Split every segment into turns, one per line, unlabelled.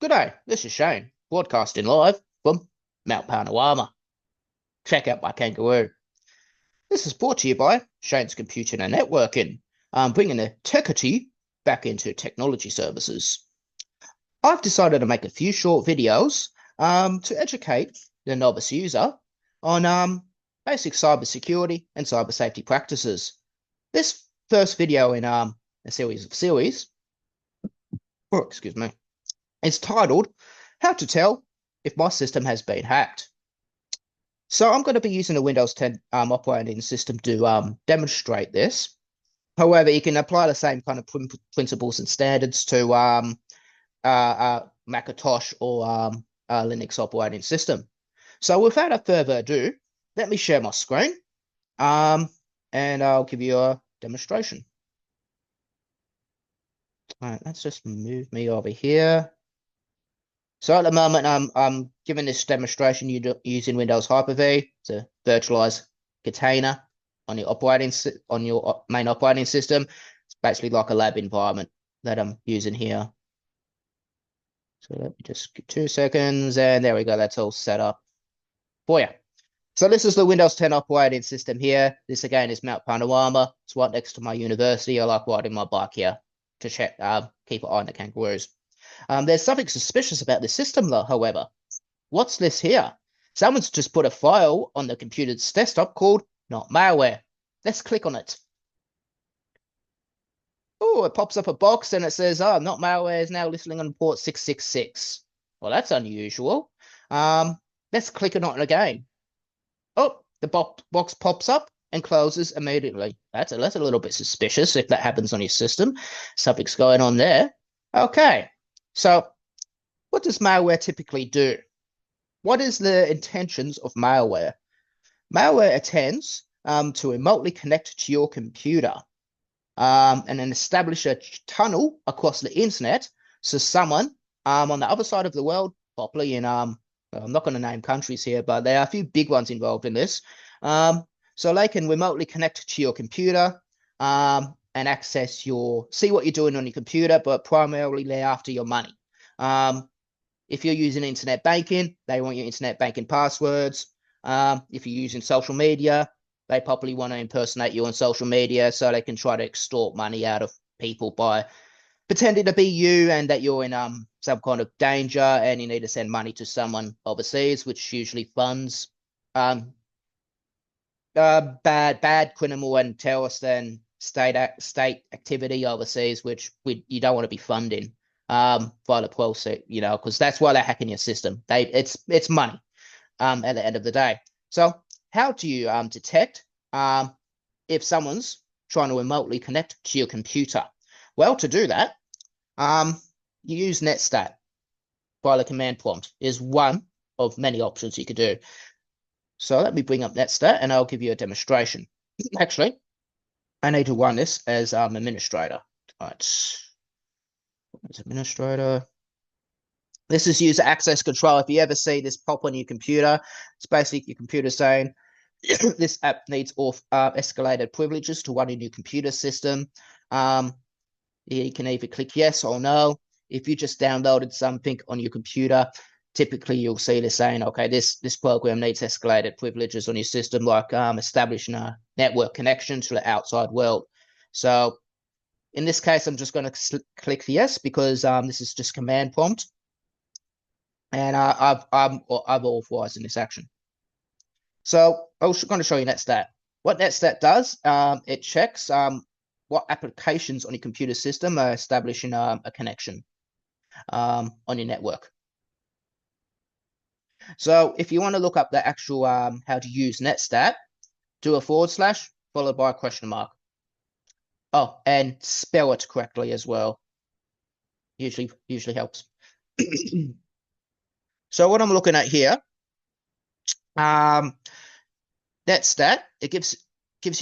G'day, this is Shane, broadcasting live from Mount Panorama. Check out my kangaroo. This is brought to you by Shane's Computing and Networking, bringing the techity back into technology services. I've decided to make a few short videos to educate the novice user on basic cybersecurity and cyber safety practices. This first video in a series of excuse me, is titled How to Tell If My System Has Been Hacked. So I'm going to be using a Windows 10 operating system to demonstrate this. However, you can apply the same kind of principles and standards to Macintosh or Linux operating system. So without further ado, let me share my screen and I'll give you a demonstration. All right, let's just move me over here. So at the moment, I'm giving this demonstration using Windows Hyper-V to virtualize container on your main operating system. It's basically like a lab environment that I'm using here. So let me just give 2 seconds, and there we go. That's all set up for you. So this is the Windows 10 operating system here. This again is Mount Panorama. It's right next to my university. I like riding my bike here to check, keep an eye on the kangaroos. There's something suspicious about this system, though, however. What's this here? Someone's just put a file on the computer's desktop called not malware. Let's click on it. Oh, it pops up a box and it says, not malware is now listening on port 666. Well, that's unusual. Let's click on it again. Oh, the box pops up and closes immediately. That's a little bit suspicious if that happens on your system. Something's going on there. Okay. So what does malware typically do? What is the intentions of malware? Malware intends to remotely connect to your computer and then establish a tunnel across the internet so someone on the other side of the world, probably in, I'm not going to name countries here, but there are a few big ones involved in this. So they can remotely connect to your computer and access see what you're doing on your computer, but primarily they're after your money. If you're using internet banking, they want your internet banking passwords. If you're using social media, they probably want to impersonate you on social media so they can try to extort money out of people by pretending to be you and that you're in some kind of danger and you need to send money to someone overseas, which usually funds bad criminal and terrorist and state activity overseas, which you don't want to be funding via the process, because that's why they're hacking your system. It's money at the end of the day. So how do you detect if someone's trying to remotely connect to your computer? Well, to do that, you use netstat via the command prompt. Is one of many options you could do. So let me bring up netstat and I'll give you a demonstration. Actually, I need to run this as administrator. All right. As administrator. This is user access control. If you ever see this pop on your computer, it's basically your computer saying this app needs escalated privileges to run in your computer system. You can either click yes or no. If you just downloaded something on your computer, typically you'll see this saying, okay, this program needs escalated privileges on your system, like establishing a network connection to the outside world. So in this case, I'm just going to click yes because this is just command prompt. And I've authorized in this action. So I'm going to show you netstat. What netstat does, it checks what applications on your computer system are establishing a connection on your network. So if you want to look up the actual how to use netstat, do a / followed by a question mark. Oh, and spell it correctly as well. Usually helps. So what I'm looking at here, netstat, it gives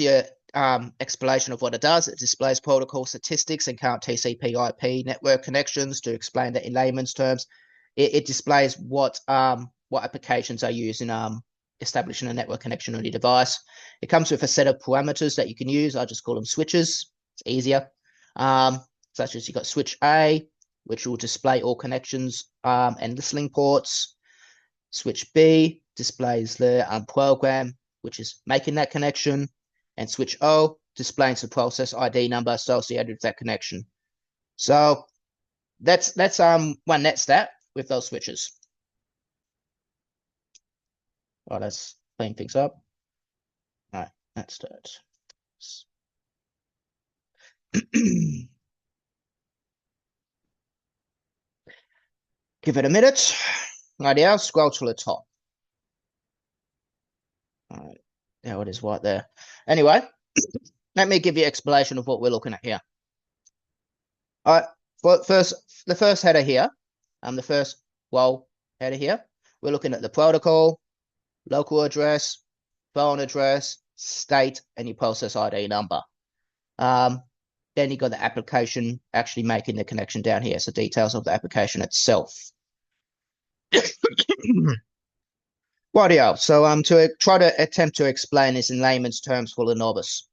you a explanation of what it does. It displays protocol statistics and current TCP/IP network connections. To explain that in layman's terms, it displays what applications are used in establishing a network connection on your device. It comes with a set of parameters that you can use. I just call them switches. It's easier. Such as you got switch A, which will display all connections and listening ports. Switch B displays the program, which is making that connection. And switch O displays the process ID number associated with that connection. So that's one net step with those switches. All right, let's clean things up. All right, let's start. Give it a minute. Right now, scroll to the top. All right, there it is right there. Anyway, let me give you an explanation of what we're looking at here. All right, the first header here, the first header here, we're looking at the protocol, local address, phone address, state, and your process ID number. Then you got the application actually making the connection down here, so details of the application itself. Rightio. So to try to attempt to explain this in layman's terms for the novice,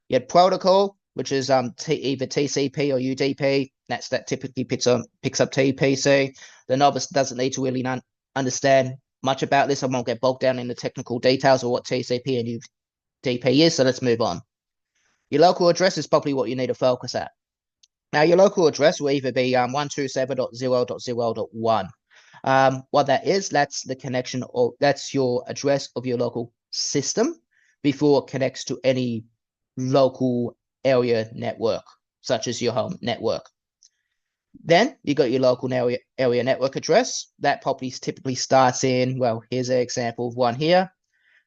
you have protocol, which is either TCP or UDP. That typically picks up TPC. The novice doesn't need to really understand much about this. I won't get bogged down in the technical details of what TCP and UDP is. So let's move on. Your local address is probably what you need to focus at. Now, your local address will either be 127.0.0.1. What that is, that's the connection, or that's your address of your local system before it connects to any local area network, such as your home network. Then you got your local area network address. That probably typically starts in, well, here's an example of one here,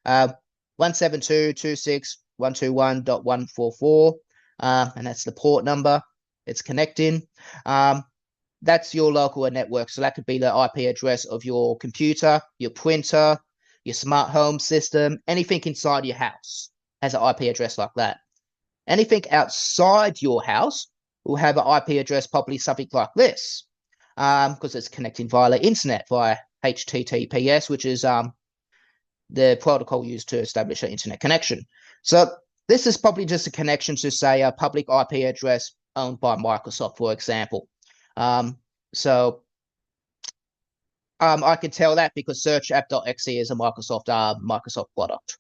172.26.121.144, and that's the port number it's connecting. That's your local network. So that could be the IP address of your computer, your printer, your smart home system, anything inside your house has an IP address like that. Anything outside your house will have an IP address, probably something like this, because it's connecting via the internet, via HTTPS, which is the protocol used to establish an internet connection. So this is probably just a connection to, say, a public IP address owned by Microsoft, for example. I can tell that because searchapp.exe is a Microsoft product.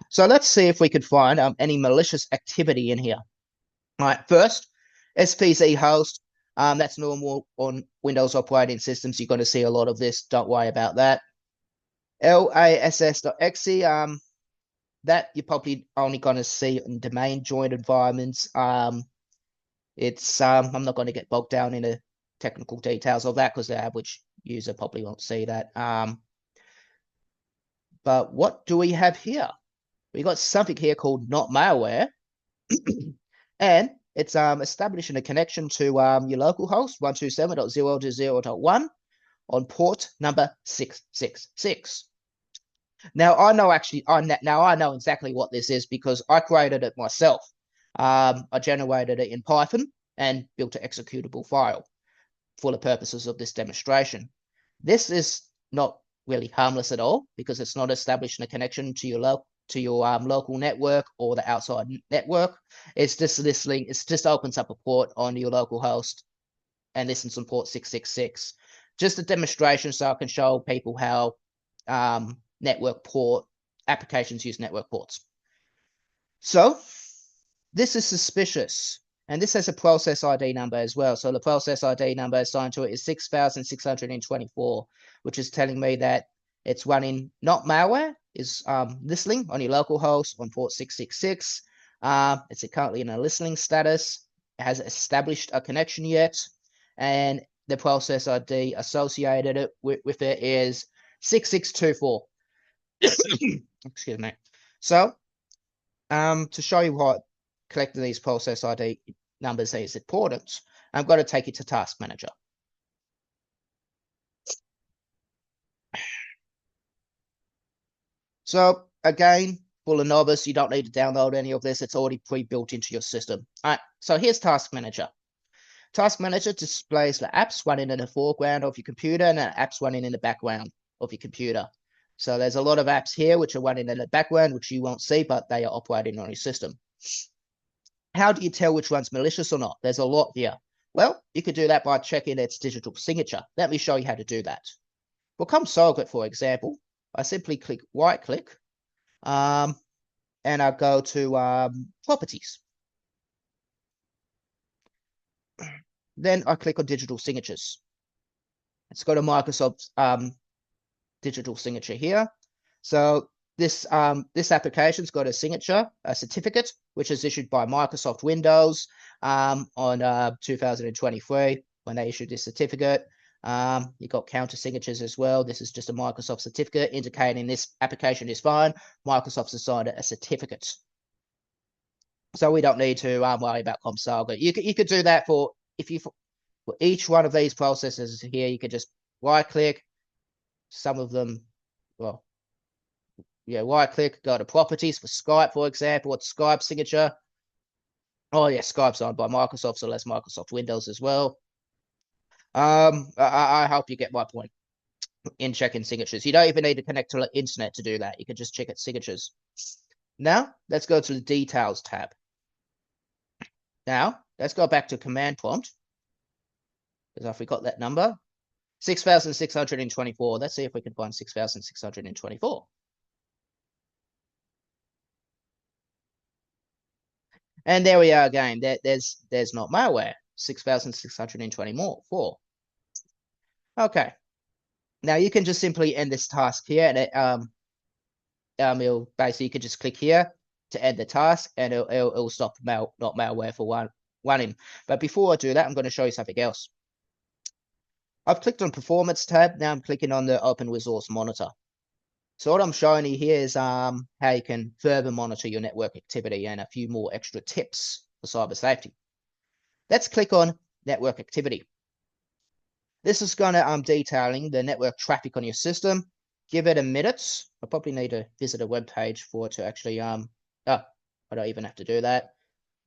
So let's see if we could find any malicious activity in here. All right, first, SPZ host. That's normal on Windows operating systems. You're going to see a lot of this. Don't worry about that. lass.exe. That you're probably only going to see in domain joined environments. I'm not going to get bogged down in the technical details of that because the average user probably won't see that. But what do we have here? We got something here called not malware, and it's establishing a connection to your local host 127.0.0.1 on port number 666. Now I know exactly what this is because I created it myself. I generated it in Python and built an executable file for the purposes of this demonstration. This is not really harmless at all because it's not establishing a connection to your local network or the outside network. It's just listening. It just opens up a port on your local host and listens on port 666. Just a demonstration so I can show people how network port applications use network ports. So this is suspicious, and this has a process ID number as well. So the process ID number assigned to it is 6,624, which is telling me that it's running not malware, is listening on your local host on port 666. It's currently in a listening status. It hasn't established a connection yet, and the process ID associated with it is 6624. Excuse me. So, to show you why collecting these process ID numbers is important, I'm going to take you to Task Manager. So again, for the novice, you don't need to download any of this. It's already pre-built into your system. All right, so here's Task Manager. Task Manager displays the apps running in the foreground of your computer and the apps running in the background of your computer. So there's a lot of apps here which are running in the background, which you won't see, but they are operating on your system. How do you tell which one's malicious or not? There's a lot here. Well, you could do that by checking its digital signature. Let me show you how to do that. For CommSolgit, for example, I simply right click, and I go to properties. Then I click on digital signatures. Let's go to Microsoft's digital signature here. So this application's got a signature, a certificate, which is issued by Microsoft Windows on 2023 when they issued this certificate. You got counter signatures as well. This is just a Microsoft certificate indicating this application is fine. Microsoft's assigned it a certificate. So we don't need to worry about CommSolgit. You could do that for each one of these processes here. You could just right click. Some of them, well, yeah, right click, go to properties for Skype, for example. What's Skype signature? Oh yeah, Skype's owned by Microsoft, so that's Microsoft Windows as well. I hope you get my point in checking signatures. You don't even need to connect to the internet to do that. You can just check its signatures. Now, let's go to the details tab. Now, let's go back to command prompt. Because I forgot that number. 6,624. Let's see if we can find 6,624. And there we are again. There's not malware. 6,624. Okay. Now you can just simply end this task here, and it'll basically, you can just click here to end the task, and it'll stop not malware for running. But before I do that, I'm going to show you something else. I've clicked on Performance tab. Now I'm clicking on the Open Resource Monitor. So what I'm showing you here is how you can further monitor your network activity and a few more extra tips for cyber safety. Let's click on Network Activity. This is going to detailing the network traffic on your system. Give it a minute. I probably need to visit a web page for it to actually I don't even have to do that.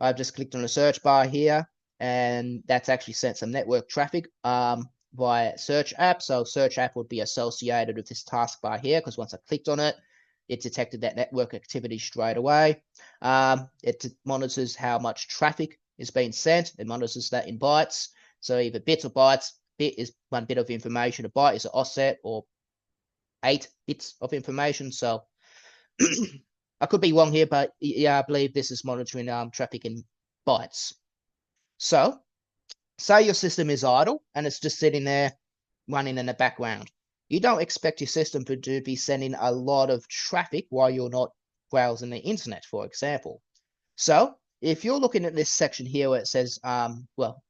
I've just clicked on the search bar here, and that's actually sent some network traffic via search app. So search app would be associated with this taskbar here, because once I clicked on it, it detected that network activity straight away. It monitors how much traffic is being sent. It monitors that in bytes. So either bits or bytes. Bit is 1 bit of information. A byte is an offset, or 8 bits of information. So I could be wrong here, but yeah, I believe this is monitoring traffic in bytes. So say your system is idle and it's just sitting there running in the background. You don't expect your system to be sending a lot of traffic while you're not browsing the internet, for example. So if you're looking at this section here where it says,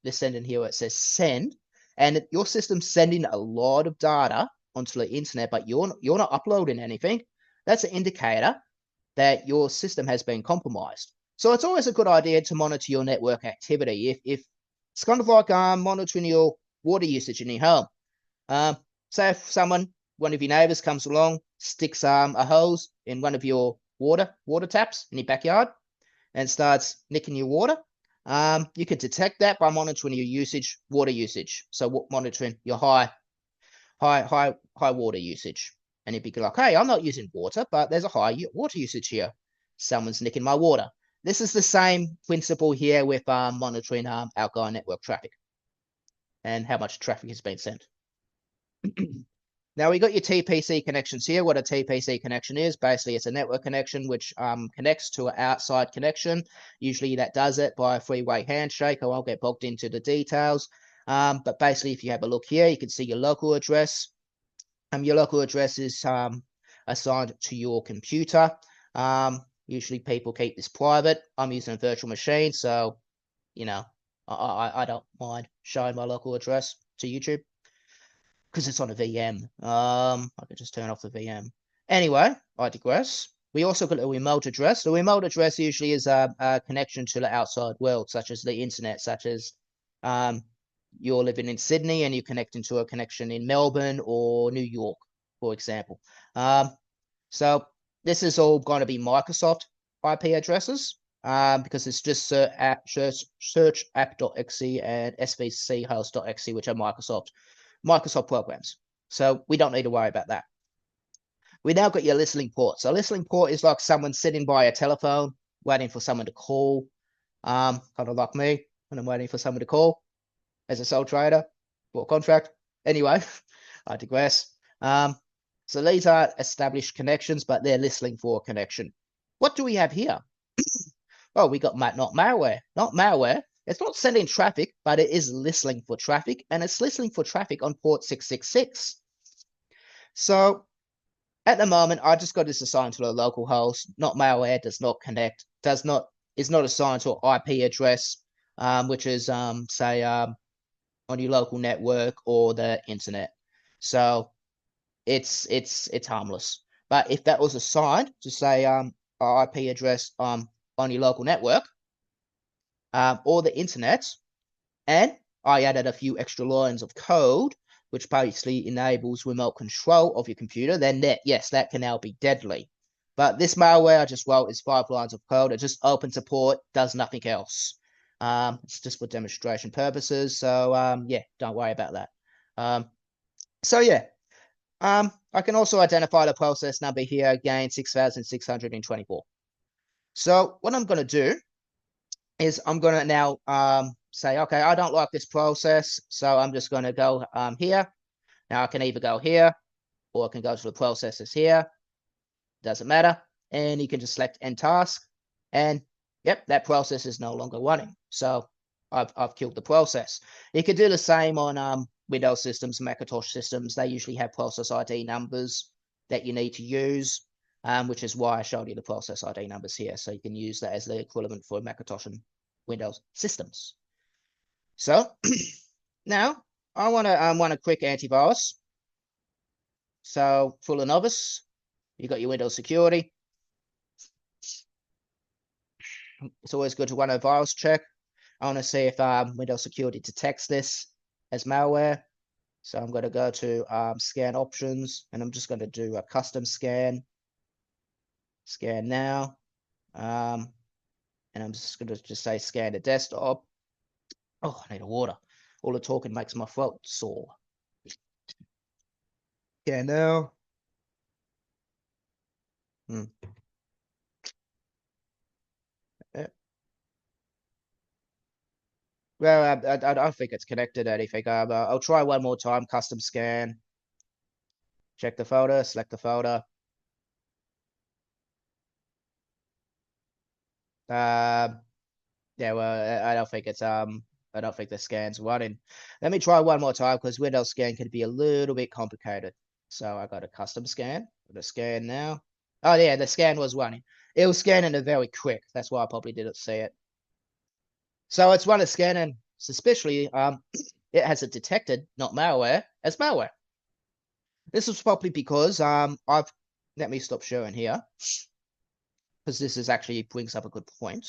this sending here where it says send, and your system's sending a lot of data onto the internet, but you're not uploading anything, that's an indicator that your system has been compromised. So it's always a good idea to monitor your network activity. If it's kind of like monitoring your water usage in your home. Say if one of your neighbors comes along, sticks a hose in one of your water taps in your backyard and starts nicking your water, you can detect that by monitoring your water usage. So monitoring your high water usage. And you'd be like, hey, I'm not using water, but there's a high water usage here. Someone's nicking my water. This is the same principle here with monitoring outgoing network traffic and how much traffic has been sent. Now we got your TPC connections here. What a TPC connection is, basically it's a network connection which connects to an outside connection. Usually that does it by a three-way handshake. I won't get bogged into the details. But basically if you have a look here, you can see your local address. Your local address is assigned to your computer. Usually people keep this private. I'm using a virtual machine, so, you know, I don't mind showing my local address to YouTube because it's on a VM. I can just turn off the VM. Anyway, I digress. We also got a remote address. The remote address usually is a connection to the outside world, such as the internet, such as you're living in Sydney and you're connecting to a connection in Melbourne or New York, for example. So this is all going to be Microsoft IP addresses because it's just searchapp.exe and svchost.exe, which are Microsoft programs. So we don't need to worry about that. We now got your listening port. So listening port is like someone sitting by a telephone waiting for someone to call, kind of like me when I'm waiting for someone to call. as a sole trader for a contract. Anyway, I digress. So these are established connections, but they're listening for a connection. What do we have here? Oh, we got not malware. Not malware. It's not sending traffic, but it is listening for traffic, and it's listening for traffic on port 666. So at the moment, I just got this assigned to a local host. Not malware, does not connect, is not assigned to an IP address, which is say on your local network or the internet. So it's harmless. But if that was assigned to say an IP address on your local network or the internet, and I added a few extra lines of code, which basically enables remote control of your computer, then that can now be deadly. But this malware I just wrote is 5 lines of code. It just opens a port, does nothing else. It's just for demonstration purposes. So yeah, don't worry about that. So yeah, I can also identify the process number here again, 6,624. So what I'm going to do is I'm going to now say, okay, I don't like this process, so I'm just going to go here. Now I can either go here, or I can go to the processes here. Doesn't matter. And you can just select end task, and yep, that process is no longer running. So I've killed the process. You can do the same on Windows systems, Macintosh systems. They usually have process ID numbers that you need to use, which is why I showed you the process ID numbers here. So you can use that as the equivalent for Macintosh and Windows systems. So now I want to run a quick antivirus. So for the novice, you got your Windows security. It's always good to run a virus check. I want to see if Windows security detects this as malware. So I'm going to go to scan options, and I'm just going to do a custom scan. Scan now. And I'm just going to say scan the desktop. Oh, I need a water. All the talking makes my throat sore. Scan now. Yeah. Well, I don't think it's connected to anything. I'll try one more time. Custom scan. Check the folder. Select the folder. Yeah, well, I don't think it's I don't think the scan's running. Let me try one more time because Windows scan can be a little bit complicated. So I got a custom scan. The scan now. Oh yeah, the scan was running. It was scanning it very quick. That's why I probably didn't see it. So it's running scanning suspiciously. It has it detected, not malware, as malware. This was probably because let me stop sharing here because this is actually brings up a good point.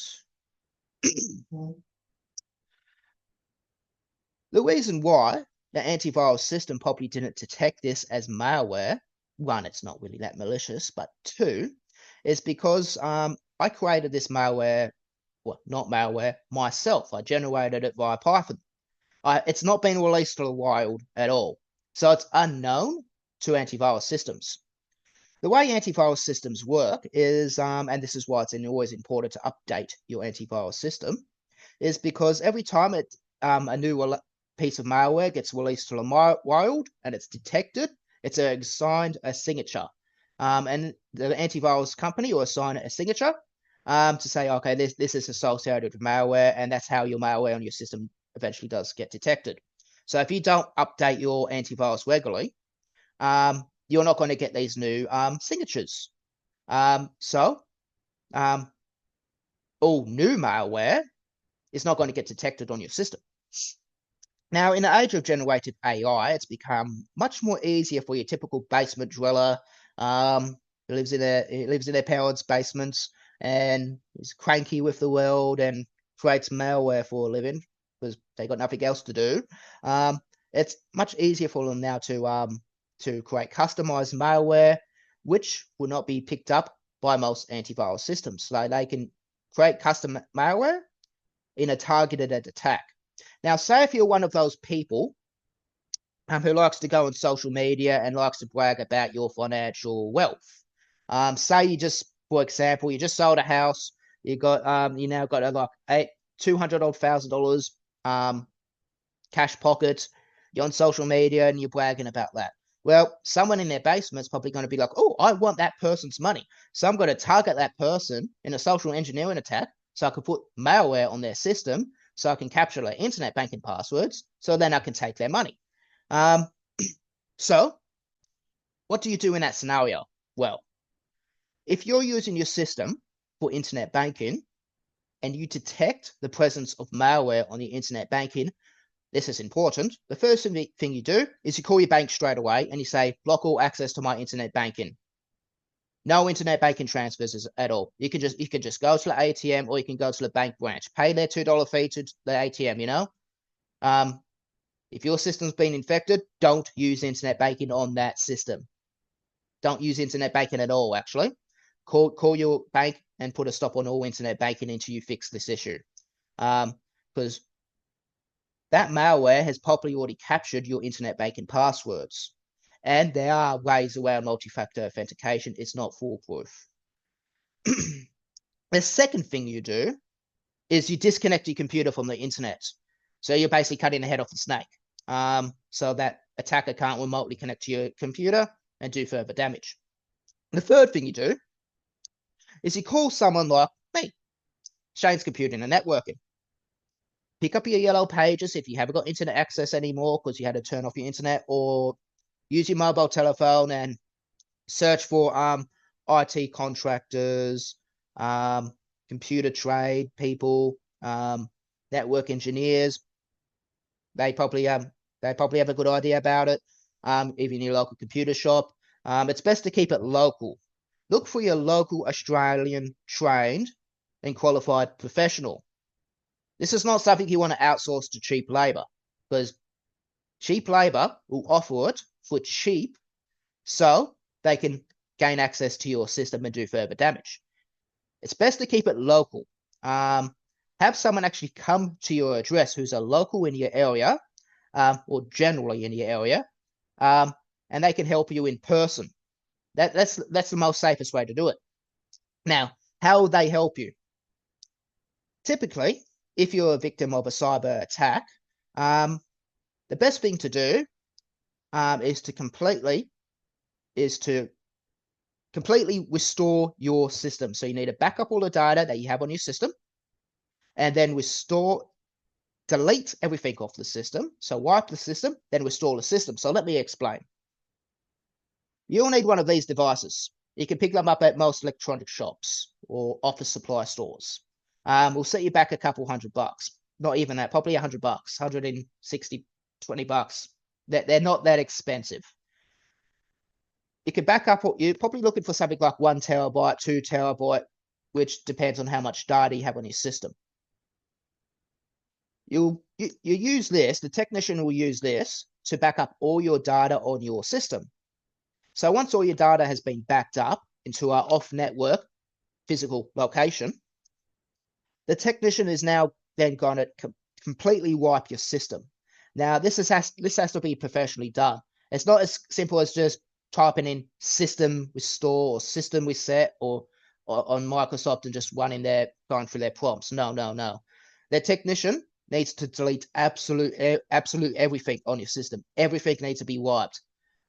The reason why the antivirus system probably didn't detect this as malware, one, it's not really that malicious, but two, is because I created this malware, well, not malware, myself. I generated it via Python. It's not been released to the wild at all. So it's unknown to antivirus systems. The way antivirus systems work is, and this is why it's always important to update your antivirus system, is because every time a new piece of malware gets released to the wild and it's detected, it's assigned a signature. And the antivirus company will assign it a signature to say, okay, this is associated with malware, and that's how your malware on your system eventually does get detected. So if you don't update your antivirus regularly, you're not going to get these new signatures. So all new malware is not going to get detected on your system. Now, in the age of generative AI, it's become much more easier for your typical basement dweller who lives in their parents' basements and is cranky with the world and creates malware for a living because they got nothing else to do. It's much easier for them now to create customized malware, which will not be picked up by most antivirus systems. So they can create custom malware in a targeted attack. Now, say if you're one of those people who likes to go on social media and likes to brag about your financial wealth. Say you just, for example, you just sold a house, you now got like $200,000 cash pockets, you're on social media and you're bragging about that. Well, someone in their basement's probably going to be like, oh, I want that person's money. So I'm going to target that person in a social engineering attack so I can put malware on their system so I can capture their internet banking passwords so then I can take their money. So what do you do in that scenario? Well, if you're using your system for internet banking and you detect the presence of malware on your internet banking, this is important. The first thing you do is you call your bank straight away and you say, block all access to my internet banking. No internet banking transfers at all. You can just go to the ATM or you can go to the bank branch, pay their $2 fee to the ATM, you know? If your system's been infected, don't use internet banking on that system. Don't use internet banking at all, actually. Call your bank and put a stop on all internet banking until you fix this issue. Because that malware has probably already captured your internet banking passwords. And there are ways around multi-factor authentication. It's not foolproof. The second thing you do is you disconnect your computer from the internet. So you're basically cutting the head off the snake. So that attacker can't remotely connect to your computer and do further damage. The third thing you do is you call someone like me, Shane's Computing and Networking. Pick up your yellow pages if you haven't got internet access anymore because you had to turn off your internet, or use your mobile telephone and search for IT contractors, computer trade people, network engineers. They probably have a good idea about it. Even in your local computer shop. It's best to keep it local. Look for your local Australian trained and qualified professional. This is not something you want to outsource to cheap labor, because cheap labor will offer it for cheap so they can gain access to your system and do further damage. It's best to keep it local. Have someone actually come to your address who's a local in your area, or generally in your area, and they can help you in person. That's the most safest way to do it. Now, how will they help you? Typically, if you're a victim of a cyber attack, the best thing to do is to completely restore your system. So you need to back up all the data that you have on your system, and then delete everything off the system. So wipe the system, then restore the system. So let me explain. You'll need one of these devices. You can pick them up at most electronic shops or office supply stores. We'll set you back a couple $100. Not even that, probably $100, 160, $20. They're not that expensive. You can back up, you're probably looking for something like 1 terabyte, 2 terabyte, which depends on how much data you have on your system. You use this, the technician will use this to back up all your data on your system. So once all your data has been backed up into our off-network physical location, the technician is now then going to completely wipe your system. Now, this has to be professionally done. It's not as simple as just typing in system restore or system reset or on Microsoft and just going through their prompts. No. The technician needs to delete absolute everything on your system. Everything needs to be wiped.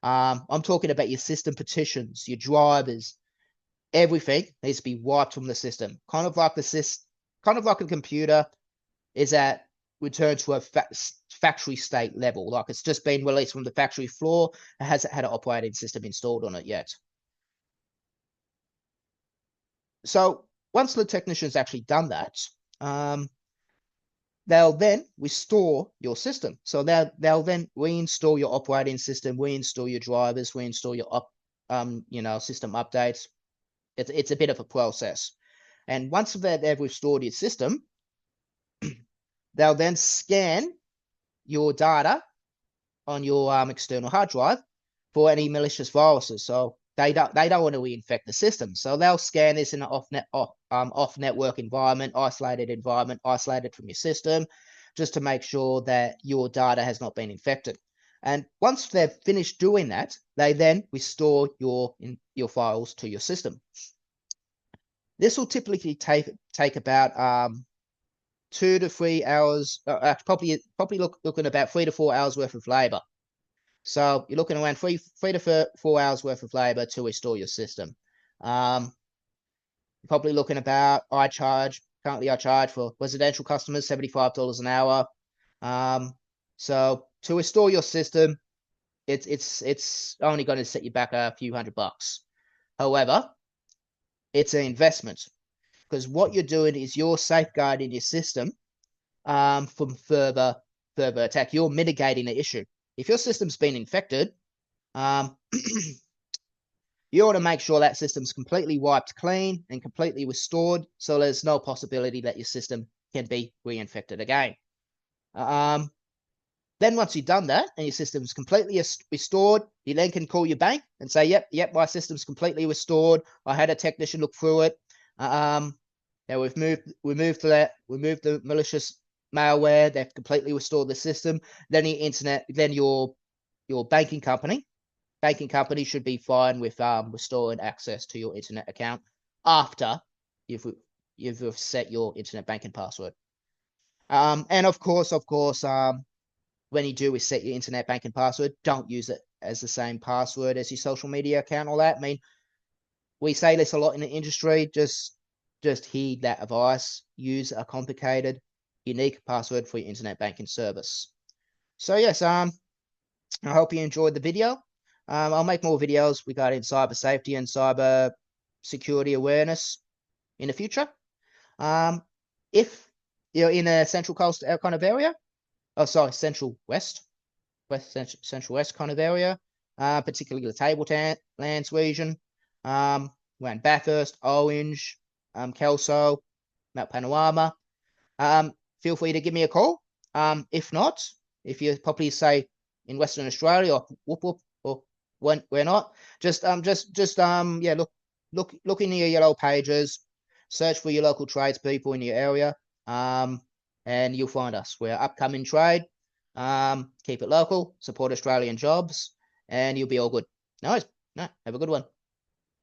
I'm talking about your system partitions, your drivers, everything needs to be wiped from the system. Kind of like a computer is at return to a factory state level, like it's just been released from the factory floor. It hasn't had an operating system installed on it yet. So once the technician's actually done that, they'll then restore your system. So they'll then reinstall your operating system, reinstall your drivers, reinstall your system updates. It's a bit of a process. And once they've restored your system, they'll then scan your data on your external hard drive for any malicious viruses. So they don't want to reinfect the system. So they'll scan this in an off-network environment, isolated from your system, just to make sure that your data has not been infected. And once they've finished doing that, they then restore your files to your system. This will typically take about 2 to 3 hours, probably looking about 3 to 4 hours worth of labor. So you're looking around three to 4 hours worth of labor to restore your system. Probably looking about, currently I charge for residential customers $75 an hour. So to restore your system, it's only going to set you back a few $100. However, it's an investment, because what you're doing is you're safeguarding your system from further attack. You're mitigating the issue. If your system's been infected, you want to make sure that system's completely wiped clean and completely restored, so there's no possibility that your system can be reinfected again. Then once you've done that and your system's completely restored, you then can call your bank and say, yep, my system's completely restored. I had a technician look through it. Yeah, we've removed the malicious malware. They've completely restored the system. Then your banking company should be fine with restoring access to your internet account after you've set your internet banking password. And of course, when you do reset your internet banking password, don't use it as the same password as your social media account or that. I mean, we say this a lot in the industry. Just heed that advice. Use a complicated, unique password for your internet banking service. So yes, I hope you enjoyed the video. I'll make more videos regarding cyber safety and cyber security awareness in the future. If you're in a Central Coast kind of area, Central West kind of area, particularly the Tablelands region, around Bathurst, Orange, Kelso, Mount Panorama, feel free to give me a call. If not, if you're probably say in Western Australia or when we're not, look in your yellow pages, search for your local tradespeople in your area, and you'll find us. We're upcoming trade. Keep it local, support Australian jobs, and you'll be all good. No, have a good one.